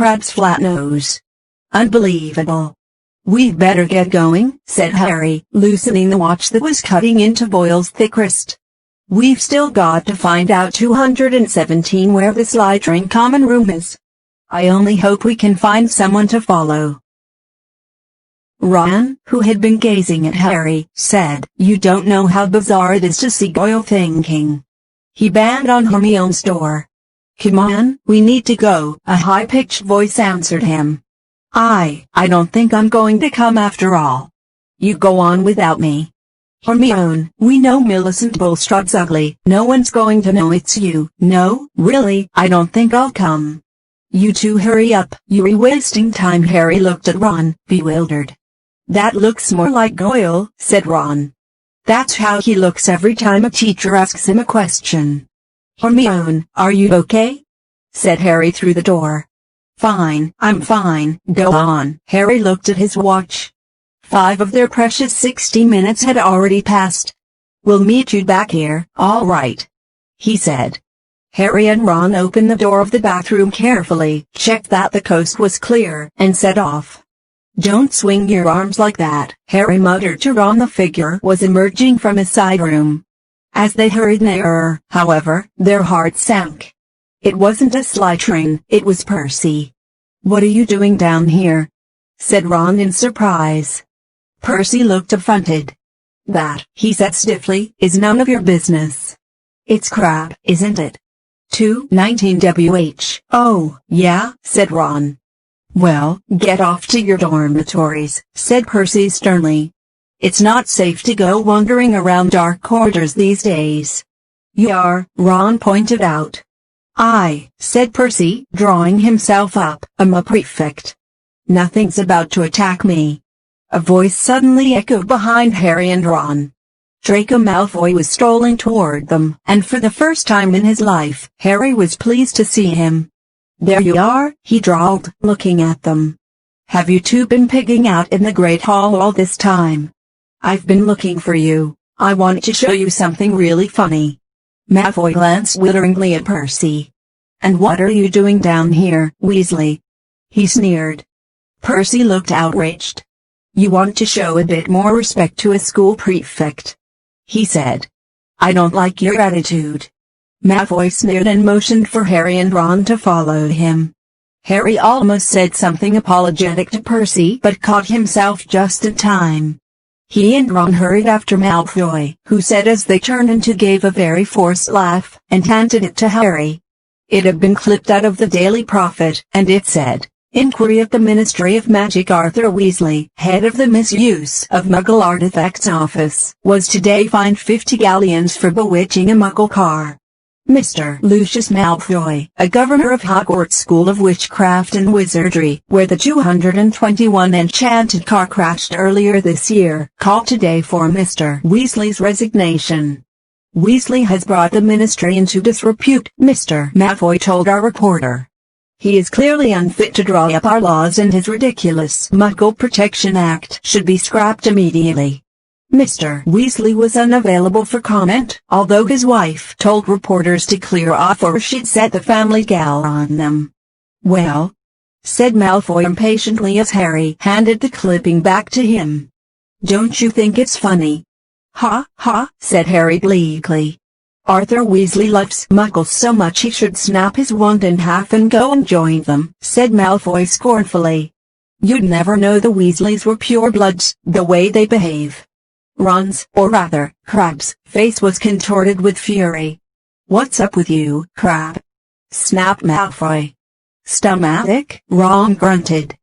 Crabbe's flat nose. Unbelievable. "We'd better get going," said Harry, loosening the watch that was cutting into Boyle's thick wrist. "We've still got to find out 217 where the slide train common room is. I only hope we can find someone to follow." Ron, who had been gazing at Harry, said, "You don't know how bizarre it is to see Boyle thinking." He banged on Hermione's door. "Come on, we need to go," a high-pitched voice answered him. I don't think I'm going to come after all. You go on without me." "Hermione, we know Millicent Bulstrade's ugly. No one's going to know it's you." "No, really, I don't think I'll come." "You two hurry up, you're wasting time." Harry looked at Ron, bewildered. "That looks more like Goyle," said Ron. "That's how he looks every time a teacher asks him a question." "Hermione, are you okay?" said Harry through the door. "Fine, I'm fine, go on." Harry looked at his watch. 5 of their precious 60 minutes had already passed. "We'll meet you back here." "All right," he said. Harry and Ron opened the door of the bathroom carefully, checked that the coast was clear, and set off. "Don't swing your arms like that," Harry muttered to Ron. The figure was emerging from a side room. As they hurried nearer, however, their hearts sank. It wasn't a slide train, it was Percy. "What are you doing down here?" said Ron in surprise. Percy looked affronted. "That," he said stiffly, "is none of your business." "It's Crabbe, isn't it?" 2:19 WH. "Oh, yeah," said Ron. "Well, get off to your dormitories," said Percy sternly. "It's not safe to go wandering around dark corridors these days." "You are," Ron pointed out. "I," said Percy, drawing himself up, "am a prefect. Nothing's about to attack me." A voice suddenly echoed behind Harry and Ron. Draco Malfoy was strolling toward them, and for the first time in his life, Harry was pleased to see him. "There you are," he drawled, looking at them. "Have you two been pigging out in the Great Hall all this time?" "I've been looking for you. I want to show you something really funny." Malfoy glanced witteringly at Percy. "And what are you doing down here, Weasley?" he sneered. Percy looked outraged. "You want to show a bit more respect to a school prefect," he said. "I don't like your attitude." Malfoy sneered and motioned for Harry and Ron to follow him. Harry almost said something apologetic to Percy but caught himself just in time. He and Ron hurried after Malfoy, who said as they turned into gave a very forced laugh, and handed it to Harry. It had been clipped out of the Daily Prophet, and it said, "Inquiry at the Ministry of Magic. Arthur Weasley, head of the Misuse of Muggle Artifacts Office, was today fined 50 galleons for bewitching a Muggle car." Mr. Lucius Malfoy, a governor of Hogwarts School of Witchcraft and Wizardry, where the 221 enchanted car crashed earlier this year, called today for Mr. Weasley's resignation. "Weasley has brought the ministry into disrepute," Mr. Malfoy told our reporter. "He is clearly unfit to draw up our laws, and his ridiculous Muggle Protection Act should be scrapped immediately." Mr. Weasley was unavailable for comment, although his wife told reporters to clear off or she'd set the family gal on them. "Well," said Malfoy impatiently as Harry handed the clipping back to him. "Don't you think it's funny?" "Ha, ha," said Harry bleakly. "Arthur Weasley loves Muggles so much he should snap his wand in half and go and join them," said Malfoy scornfully. "You'd never know the Weasleys were purebloods, the way they behave." Ron's, or rather, Crabbe's, face was contorted with fury. "What's up with you, Crabbe?" snapped Malfoy. "Stomach?" Ron grunted.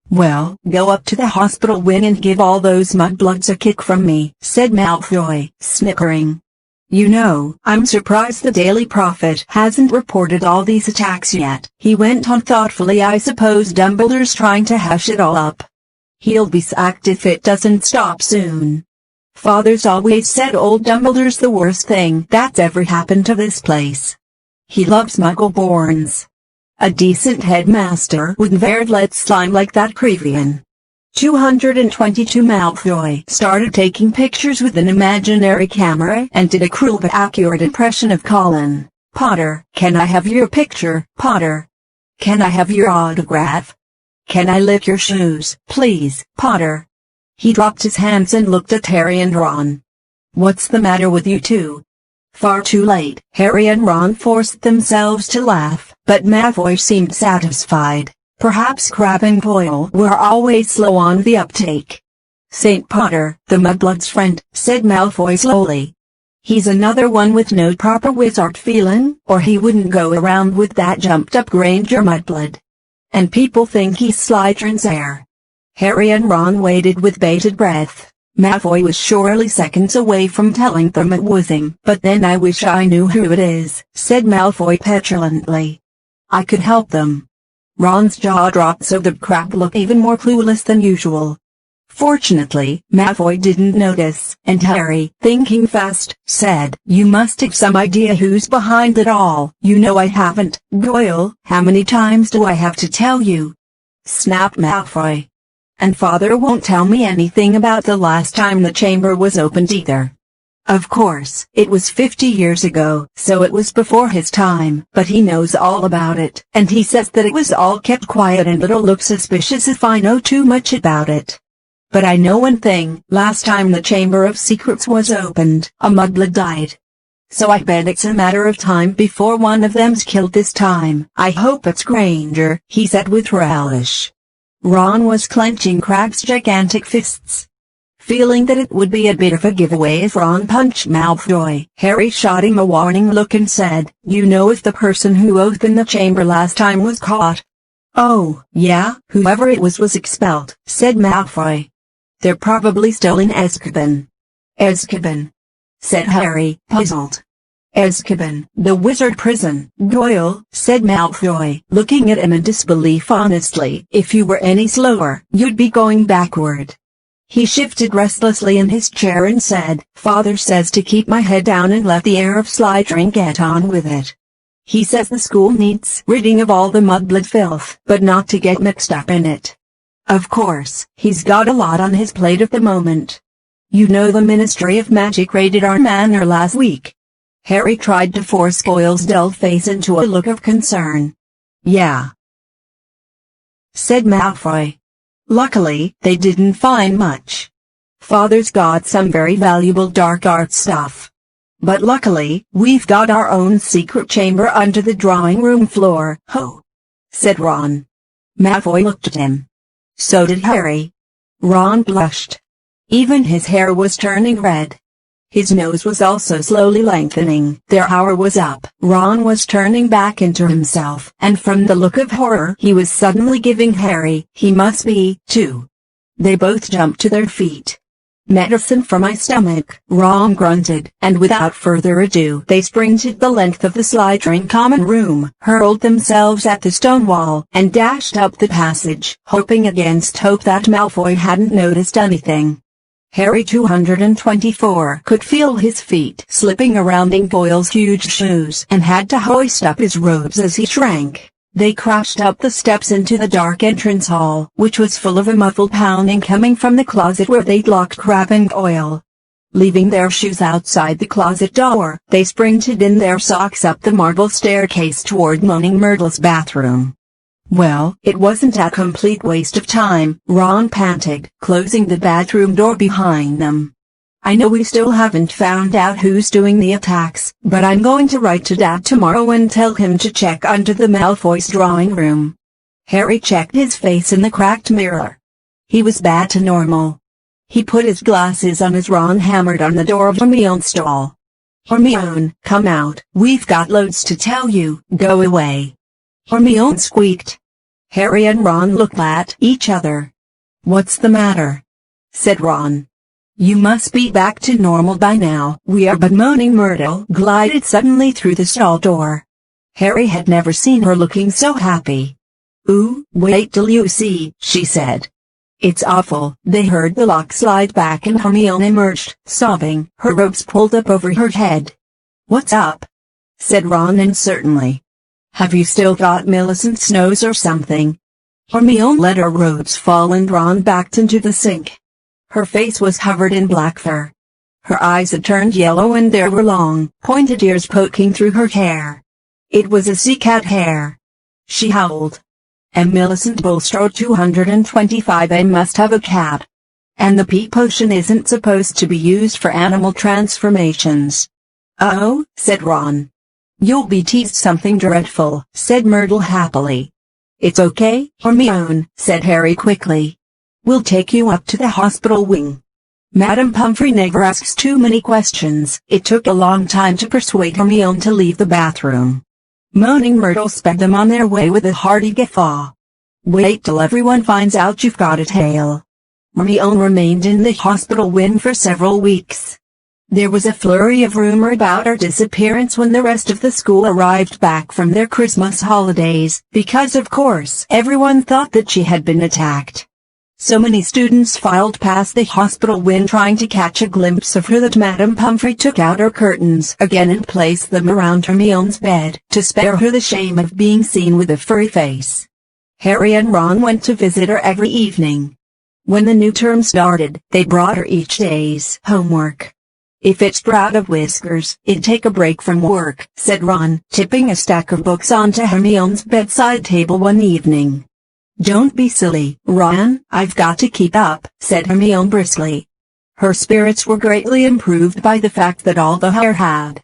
"Well, go up to the hospital wing and give all those mudbloods a kick from me," said Malfoy, snickering. "You know, I'm surprised the Daily Prophet hasn't reported all these attacks yet," he went on thoughtfully. "I suppose Dumbledore's trying to hush it all up. He'll be sacked if it doesn't stop soon. Father's always said old Dumbledore's the worst thing that's ever happened to this place. He loves Muggle-borns. A decent headmaster wouldn't have let slime like that Crevian." 222 Malfoy started taking pictures with an imaginary camera and did a cruel but accurate impression of Colin. "Potter, can I have your picture, Potter?" Can I have your autograph? Can I lick your shoes, please, Potter? He dropped his hands and looked at Harry and Ron. What's the matter with you two? Far too late. Harry and Ron forced themselves to laugh, but Malfoy seemed satisfied. Perhaps Crabbe and Goyle were always slow on the uptake. St. Potter, the Mudblood's friend, said Malfoy slowly. He's another one with no proper wizard feeling, or he wouldn't go around with that jumped-up Granger Mudblood. And people think he's Slytherin's heir. Harry and Ron waited with bated breath. Malfoy was surely seconds away from telling them it was him. But then I wish I knew who it is, said Malfoy petulantly. I could help them. Ron's jaw dropped so that Crabbe looked even more clueless than usual. Fortunately, Malfoy didn't notice, and Harry, thinking fast, said, You must have some idea who's behind it all. You know I haven't. Goyle, how many times do I have to tell you? Snapped Malfoy. And Father won't tell me anything about the last time the chamber was opened either. Of course, it was 50 years ago, so it was before his time, but he knows all about it, and he says that it was all kept quiet and it'll look suspicious if I know too much about it. But I know one thing, last time the Chamber of Secrets was opened, a Mudblood died. So I bet it's a matter of time before one of them's killed this time. I hope it's Granger, he said with relish. Ron was clenching Crabbe's gigantic fists. Feeling that it would be a bit of a giveaway if Ron punched Malfoy, Harry shot him a warning look and said, You know if the person who opened the chamber last time was caught? Oh, yeah, whoever it was expelled, said Malfoy. They're probably still in Azkaban. Azkaban, said Harry, puzzled. Azkaban, the wizard prison, Goyle, said Malfoy, looking at him in disbelief. Honestly, if you were any slower, you'd be going backward. He shifted restlessly in his chair and said, Father says to keep my head down and let the heir of Slytherin get on with it. He says the school needs ridding of all the Mudblood filth, but not to get mixed up in it. Of course, he's got a lot on his plate at the moment. You know the Ministry of Magic raided our manor last week. Harry tried to force Goyle's dull face into a look of concern. Yeah, said Malfoy. Luckily, they didn't find much. Father's got some very valuable dark arts stuff. But luckily, we've got our own secret chamber under the drawing room floor. Ho! Said Ron. Malfoy looked at him. So did Harry. Ron blushed. Even his hair was turning red. His nose was also slowly lengthening. Their hour was up. Ron was turning back into himself, and from the look of horror he was suddenly giving Harry, he must be, too. They both jumped to their feet. Medicine for my stomach, Ron grunted, and without further ado they sprinted the length of the Slytherin common room, hurled themselves at the stone wall, and dashed up the passage, hoping against hope that Malfoy hadn't noticed anything. Harry 224 could feel his feet slipping around in Goyle's huge shoes and had to hoist up his robes as he shrank. They crashed up the steps into the dark entrance hall, which was full of a muffled pounding coming from the closet where they'd locked Crabbe and Goyle. Leaving their shoes outside the closet door, they sprinted in their socks up the marble staircase toward Moaning Myrtle's bathroom. Well, it wasn't a complete waste of time, Ron panted, closing the bathroom door behind them. I know we still haven't found out who's doing the attacks, but I'm going to write to Dad tomorrow and tell him to check under the Malfoy's drawing room. Harry checked his face in the cracked mirror. He was back to normal. He put his glasses on as Ron hammered on the door of Hermione's stall. Hermione, come out, we've got loads to tell you, go away. Hermione squeaked. Harry and Ron looked at each other. What's the matter? Said Ron. You must be back to normal by now. We are, but Moaning Myrtle glided suddenly through the stall door. Harry had never seen her looking so happy. Ooh, wait till you see, she said. It's awful. They heard the lock slide back and Hermione emerged, sobbing, her robes pulled up over her head. What's up? Said Ron uncertainly. Have you still got Millicent's nose or something? Hermione let her robes fall and Ron backed into the sink. Her face was covered in black fur. Her eyes had turned yellow and there were long, pointed ears poking through her hair. It was a sea cat hair. she howled. And Millicent Bulstrode 225A must have a cat. And the pea potion isn't supposed to be used for animal transformations. Oh, said Ron. You'll be teased something dreadful, said Myrtle happily. It's okay, Hermione, said Harry quickly. We'll take you up to the hospital wing. Madame Pomfrey never asks too many questions. It took a long time to persuade Hermione to leave the bathroom. Moaning Myrtle sped them on their way with a hearty guffaw. Wait till everyone finds out you've got a tail. Hermione remained in the hospital wing for several weeks. There was a flurry of rumor about her disappearance when the rest of the school arrived back from their Christmas holidays, because of course everyone thought that she had been attacked. So many students filed past the hospital wing trying to catch a glimpse of her that Madame Pomfrey took out her curtains again and placed them around Hermione's bed, to spare her the shame of being seen with a furry face. Harry and Ron went to visit her every evening. When the new term started, they brought her each day's homework. If it Sprout of Whiskers, it'd take a break from work, said Ron, tipping a stack of books onto Hermione's bedside table one evening. Don't be silly, Ron, I've got to keep up, said Hermione briskly. Her spirits were greatly improved by the fact that all the hair had